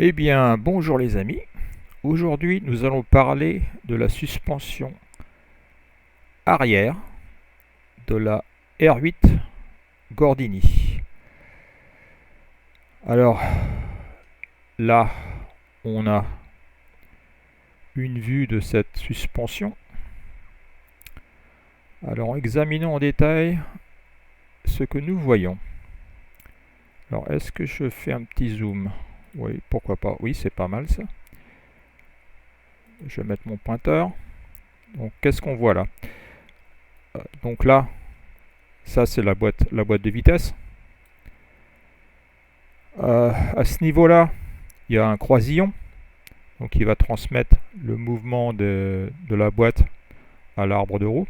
Eh bien, bonjour les amis. Aujourd'hui, nous allons parler de la suspension arrière de la R8 Gordini. Alors, là, on a une vue de cette suspension. Alors, examinons en détail ce que nous voyons. Alors, est-ce que je fais un petit zoom? Oui, pourquoi pas. Oui, c'est pas mal ça. Je vais mettre mon pointeur. Donc, qu'est-ce qu'on voit là? Donc là, ça c'est la boîte de vitesse. À ce niveau-là, il y a un croisillon, donc il va transmettre le mouvement de la boîte à l'arbre de roue.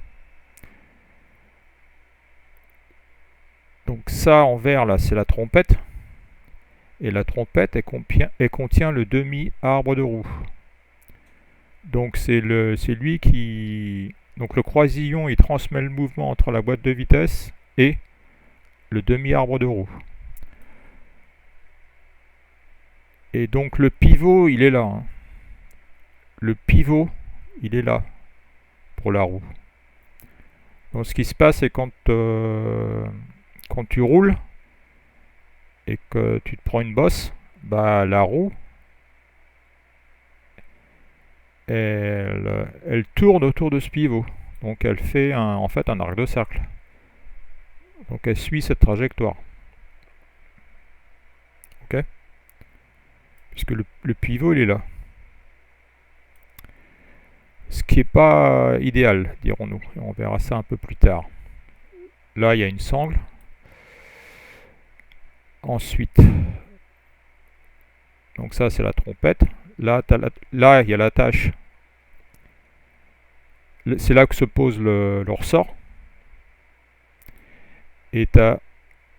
Donc ça en vert là, c'est la trompette. Et la trompette, elle contient le demi-arbre de roue. Donc c'est lui qui... Donc le croisillon, il transmet le mouvement entre la boîte de vitesse et le demi-arbre de roue. Et donc le pivot, il est là. Hein. Le pivot, il est là pour la roue. Donc ce qui se passe, c'est quand tu roules et que tu te prends une bosse, bah la roue, elle tourne autour de ce pivot. Donc elle fait en fait un arc de cercle. Donc elle suit cette trajectoire. Ok? Puisque le pivot, il est là. Ce qui n'est pas idéal, dirons-nous. Et on verra ça un peu plus tard. Là, il y a une sangle. Ensuite, donc ça, c'est la trompette. Là, il y a l'attache. C'est là que se pose le ressort. Et tu as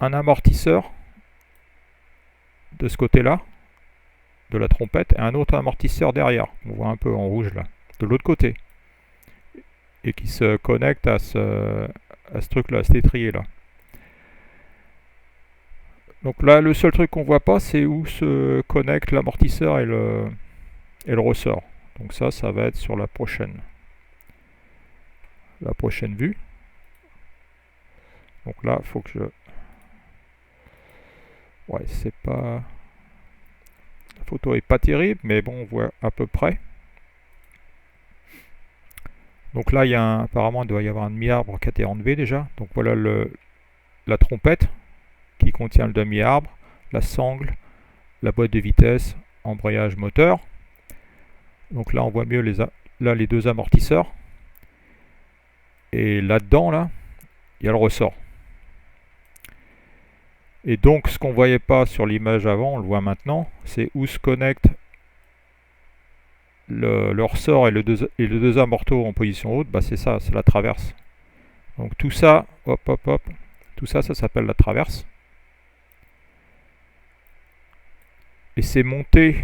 un amortisseur de ce côté-là, de la trompette, et un autre amortisseur derrière. On voit un peu en rouge là, de l'autre côté. Et qui se connecte à ce truc-là, à cet étrier-là. Donc là, le seul truc qu'on voit pas, c'est où se connecte l'amortisseur et le ressort. Donc ça va être sur la prochaine vue. Donc là, il faut que je... Ouais, c'est pas... La photo est pas terrible, mais bon, on voit à peu près. Donc là, apparemment, il doit y avoir un demi-arbre qui a été enlevé déjà. Donc voilà la trompette qui contient le demi-arbre, la sangle, la boîte de vitesse, embrayage moteur. Donc là, on voit mieux les deux amortisseurs. Et là-dedans, là, il y a le ressort. Et donc, ce qu'on ne voyait pas sur l'image avant, on le voit maintenant, c'est où se connectent le ressort et les deux amortos en position haute. Bah, c'est ça, c'est la traverse. Donc tout ça, tout ça, ça s'appelle la traverse. Et c'est monté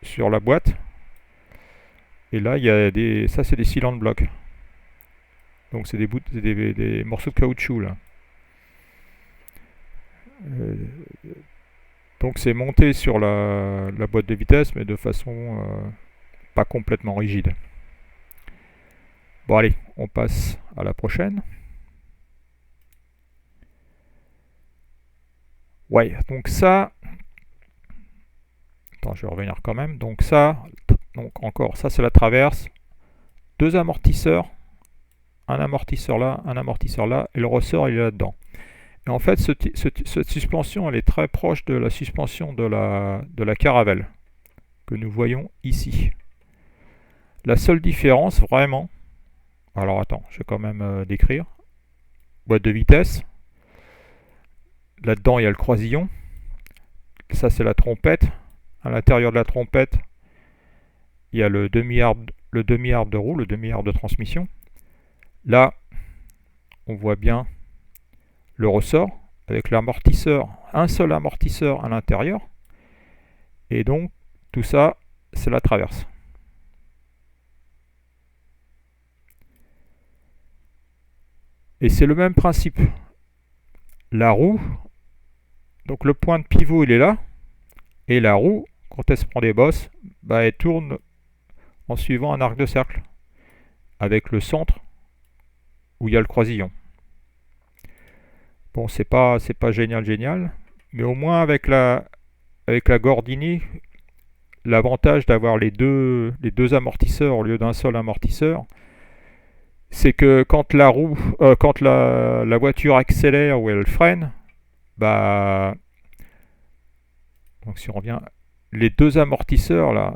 sur la boîte. Et là, il y a ça, c'est des cylindres blocs. Donc c'est des morceaux de caoutchouc là. Donc c'est monté sur la boîte de vitesse, mais de façon pas complètement rigide. Bon allez, on passe à la prochaine. Ouais, donc ça... Attends, je vais revenir quand même. Donc encore, ça c'est la traverse. Deux amortisseurs. Un amortisseur là, et le ressort il est là-dedans. Et en fait, cette suspension, elle est très proche de la suspension de la Caravelle que nous voyons ici. La seule différence, vraiment... Alors attends, je vais quand même décrire. Boîte de vitesse. Là-dedans, il y a le croisillon. Ça, c'est la trompette. À l'intérieur de la trompette, il y a le demi-arbre de roue, le demi-arbre de transmission. Là, on voit bien le ressort avec l'amortisseur, un seul amortisseur à l'intérieur. Et donc, tout ça, c'est la traverse. Et c'est le même principe. La roue, donc le point de pivot, il est là. Et la roue, quand elle se prend des bosses, bah, elle tourne en suivant un arc de cercle, avec le centre où il y a le croisillon. Bon, c'est pas génial, mais au moins avec la Gordini, l'avantage d'avoir les deux amortisseurs au lieu d'un seul amortisseur, c'est que quand la voiture accélère ou elle freine, bah, donc si on revient, les deux amortisseurs là,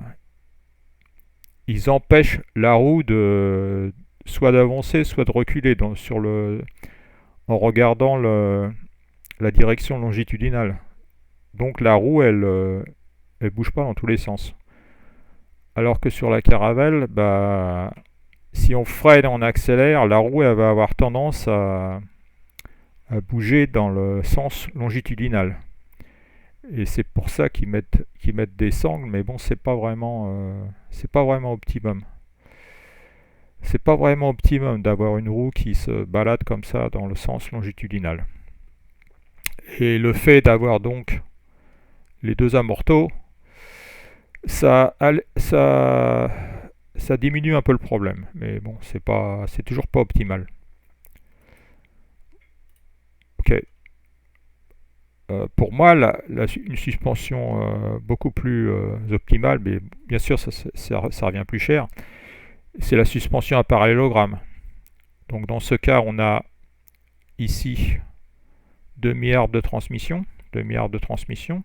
ils empêchent la roue de soit d'avancer, soit de reculer en regardant la direction longitudinale. Donc la roue, elle bouge pas dans tous les sens. Alors que sur la Caravelle, bah, si on freine et on accélère, la roue elle va avoir tendance à bouger dans le sens longitudinal. Et c'est pour ça qu'ils mettent des sangles, mais bon, c'est pas vraiment optimum. C'est pas vraiment optimum d'avoir une roue qui se balade comme ça dans le sens longitudinal. Et le fait d'avoir donc les deux amortos, ça, ça, ça diminue un peu le problème. Mais bon, c'est toujours pas optimal. Ok. Pour moi, une suspension beaucoup plus optimale, mais bien sûr, ça revient plus cher, c'est la suspension à parallélogramme. Donc dans ce cas, on a ici demi-arbre de transmission, demi-arbre de transmission.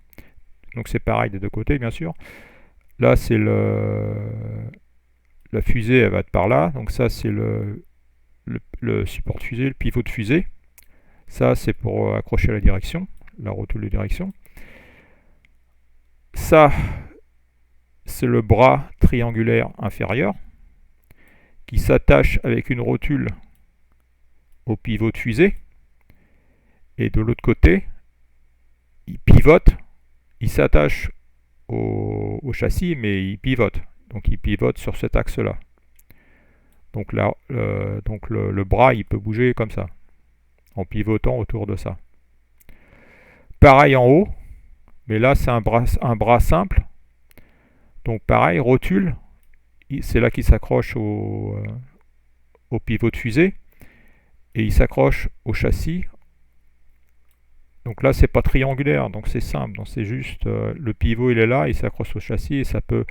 Donc c'est pareil des deux côtés, bien sûr. Là, c'est la fusée, elle va être par là. Donc ça, c'est le support de fusée, le pivot de fusée. Ça, c'est pour accrocher la direction, la rotule de direction. Ça, c'est le bras triangulaire inférieur qui s'attache avec une rotule au pivot de fusée. Et de l'autre côté, il pivote, il s'attache au châssis, mais il pivote. Donc il pivote sur cet axe-là. Donc, là, le bras, il peut bouger comme ça, en pivotant autour de ça. Pareil en haut, mais là c'est un bras simple. Donc pareil, rotule, c'est là qu'il s'accroche au pivot de fusée et il s'accroche au châssis. Donc là c'est pas triangulaire, donc c'est simple, donc c'est juste le pivot il est là, il s'accroche au châssis et ça peut,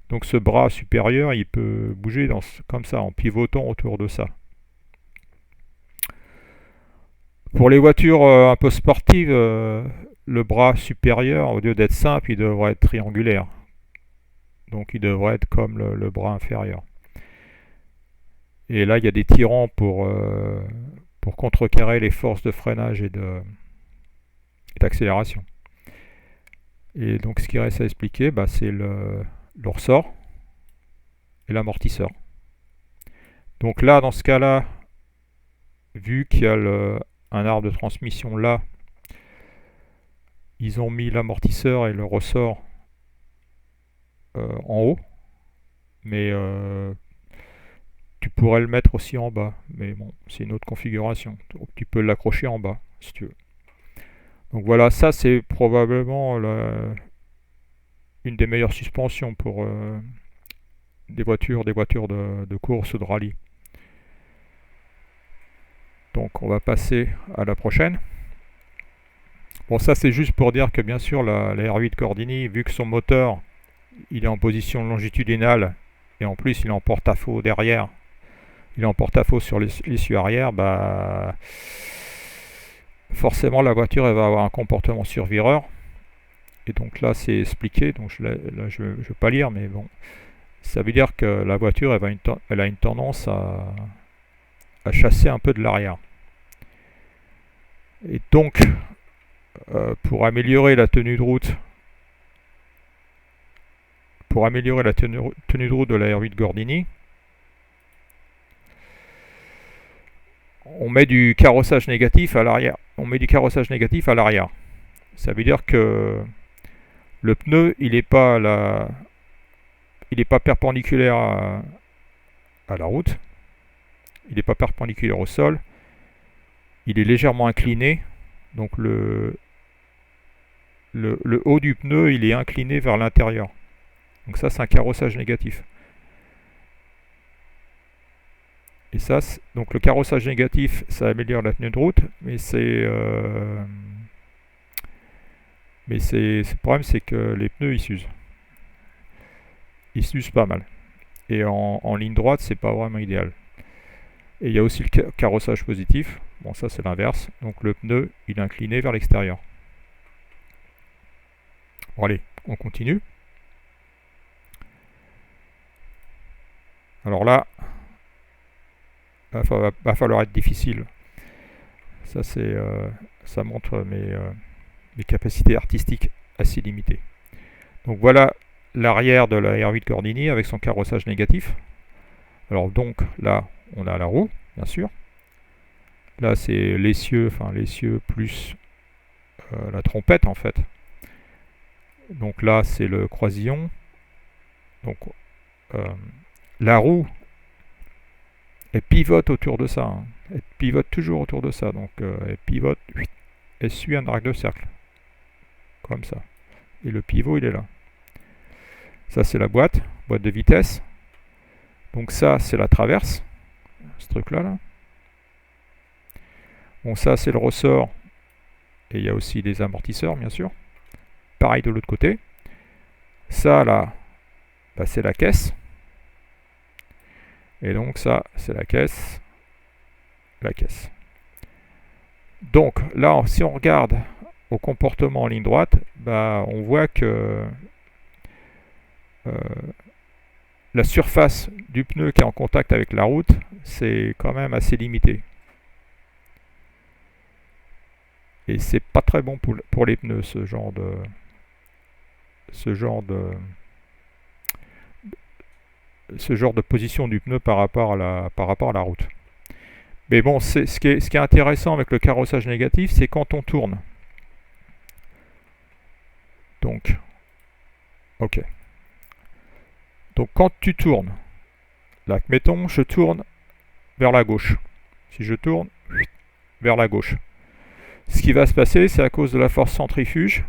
donc ce bras supérieur il peut bouger comme ça en pivotant autour de ça. Pour les voitures un peu sportives, le bras supérieur au lieu d'être simple il devrait être triangulaire. Donc il devrait être comme le bras inférieur. Et là, il y a des tirants pour contrecarrer les forces de freinage et d'accélération. Et donc ce qui reste à expliquer, bah, c'est le ressort et l'amortisseur. Donc là, dans ce cas-là, vu qu'il y a un arbre de transmission là, ils ont mis l'amortisseur et le ressort en haut. Mais tu pourrais le mettre aussi en bas. Mais bon, c'est une autre configuration. Donc, tu peux l'accrocher en bas, si tu veux. Donc voilà, ça c'est probablement une des meilleures suspensions pour des voitures de course ou de rallye. Donc on va passer à la prochaine. Bon, ça c'est juste pour dire que bien sûr la R8 Gordini, vu que son moteur il est en position longitudinale et en plus il est en porte-à-faux derrière, il est en porte-à-faux sur l'essieu arrière, bah forcément la voiture elle va avoir un comportement survireur. Et donc là c'est expliqué, donc je ne vais pas lire, mais bon, ça veut dire que la voiture elle a une tendance à chasser un peu de l'arrière. Et donc pour améliorer la tenue de route de la R8 Gordini, on met du carrossage négatif à l'arrière. Ça veut dire que le pneu, il n'est pas perpendiculaire à la route. Il n'est pas perpendiculaire au sol. Il est légèrement incliné. Donc le haut du pneu il est incliné vers l'intérieur. Donc ça c'est un carrossage négatif. Et ça, donc le carrossage négatif, ça améliore la tenue de route, mais le problème c'est que les pneus ils s'usent. Ils s'usent pas mal. Et en ligne droite, c'est pas vraiment idéal. Et il y a aussi le carrossage positif. Bon, ça c'est l'inverse. Donc le pneu, il est incliné vers l'extérieur. Bon allez, on continue. Alors là, va falloir être difficile. Ça ça montre mes capacités artistiques assez limitées. Donc voilà l'arrière de la R8 Gordini avec son carrossage négatif. Alors donc là, on a la roue, bien sûr. Là, c'est l'essieu, enfin l'essieu plus la trompette en fait. Donc là, c'est le croisillon. Donc la roue, elle pivote autour de ça. Hein. Elle pivote toujours autour de ça. Donc elle pivote, elle suit un arc de cercle. Comme ça. Et le pivot, il est là. Ça, c'est la boîte de vitesse. Donc ça, c'est la traverse. Ce truc-là, là. Bon, ça, c'est le ressort. Et il y a aussi des amortisseurs, bien sûr. Pareil de l'autre côté. Ça, là, c'est la caisse. Et donc ça, c'est la caisse. La caisse. Donc là, si on regarde au comportement en ligne droite, on voit que la surface du pneu qui est en contact avec la route, c'est quand même assez limité. Et c'est pas très bon pour les pneus, ce genre de position du pneu par rapport à la route. Mais bon, ce qui est intéressant avec le carrossage négatif, c'est quand on tourne. Donc, ok. Donc quand tu tournes, là, mettons, je tourne vers la gauche. Si je tourne vers la gauche, ce qui va se passer, c'est à cause de la force centrifuge.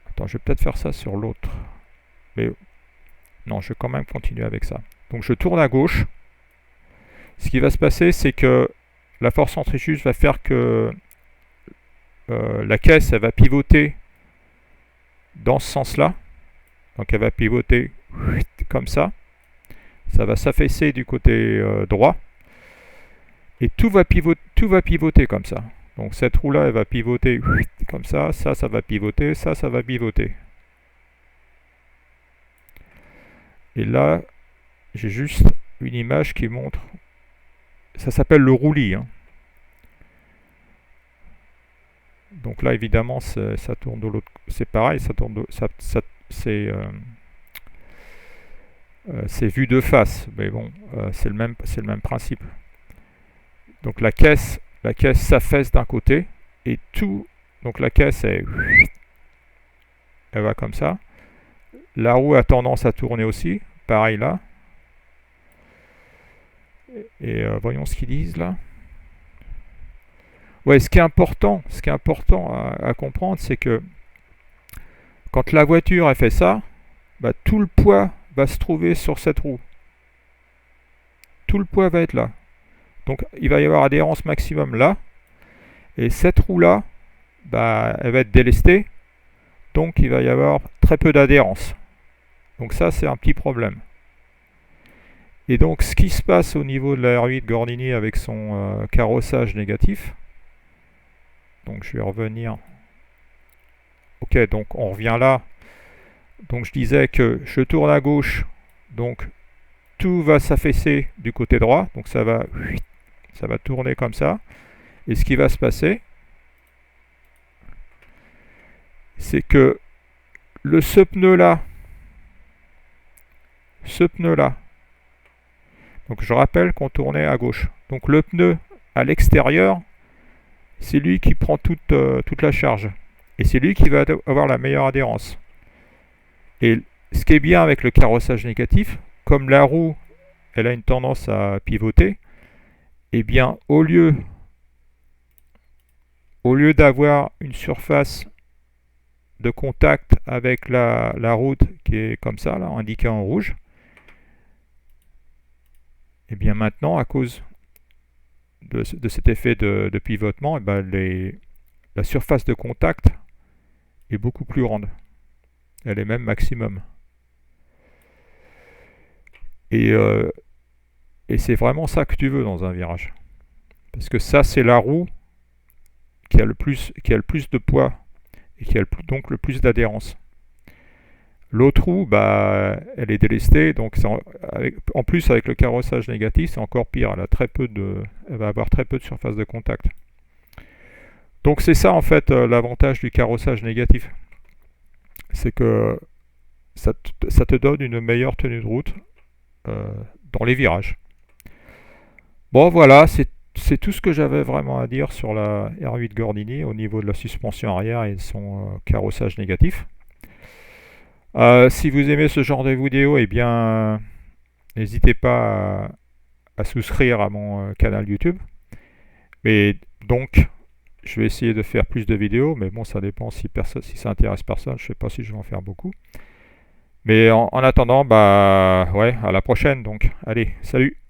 Attends, je vais peut-être faire ça sur l'autre. Mais non, je vais quand même continuer avec ça. Donc je tourne à gauche. Ce qui va se passer, c'est que la force centrifuge va faire que la caisse, elle va pivoter dans ce sens-là. Donc elle va pivoter comme ça. Ça va s'affaisser du côté droit. Et tout va pivoter comme ça. Donc cette roue-là, elle va pivoter comme ça. Ça va pivoter. Ça va pivoter. Et là, j'ai juste une image qui montre. Ça s'appelle le roulis. Hein. Donc là, évidemment, ça tourne de l'autre. C'est pareil, ça tourne. C'est vu de face, mais bon, c'est le même principe. Donc la caisse s'affaisse d'un côté et tout. Donc la caisse, elle va comme ça. La roue a tendance à tourner aussi, pareil là. Et voyons ce qu'ils disent là. Ouais, ce qui est important à comprendre, c'est que quand la voiture a fait ça, tout le poids va se trouver sur cette roue. Tout le poids va être là. Donc il va y avoir adhérence maximum là. Et cette roue-là, elle va être délestée. Donc il va y avoir très peu d'adhérence. Donc ça, c'est un petit problème. Et donc ce qui se passe au niveau de la R8 Gordini avec son carrossage négatif. Donc je vais revenir. Ok, donc on revient là. Donc je disais que je tourne à gauche. Donc tout va s'affaisser du côté droit. Donc ça va tourner comme ça. Et ce qui va se passer, c'est que ce pneu-là, donc je rappelle qu'on tournait à gauche. Donc le pneu à l'extérieur, c'est lui qui prend toute la charge. Et c'est lui qui va avoir la meilleure adhérence. Et ce qui est bien avec le carrossage négatif, comme la roue, elle a une tendance à pivoter, eh bien au lieu au lieu d'avoir une surface de contact avec la route qui est comme ça, là, indiquée en rouge, et bien maintenant, à cause de cet effet de pivotement, et ben la surface de contact est beaucoup plus grande. Elle est même maximum. Et, et c'est vraiment ça que tu veux dans un virage. Parce que ça, c'est la roue qui a le plus de poids et qui a donc le plus d'adhérence. L'autre roue, bah, elle est délestée, donc en plus avec le carrossage négatif, c'est encore pire. Elle va avoir très peu de surface de contact. Donc c'est ça en fait l'avantage du carrossage négatif. C'est que ça te donne une meilleure tenue de route dans les virages. Bon voilà, c'est tout ce que j'avais vraiment à dire sur la R8 Gordini au niveau de la suspension arrière et de son carrossage négatif. Si vous aimez ce genre de vidéo, eh bien, n'hésitez pas à souscrire à mon canal YouTube. Mais donc, je vais essayer de faire plus de vidéos, mais bon, ça dépend si ça intéresse personne. Je ne sais pas si je vais en faire beaucoup. Mais en attendant, bah ouais, à la prochaine. Donc, allez, salut!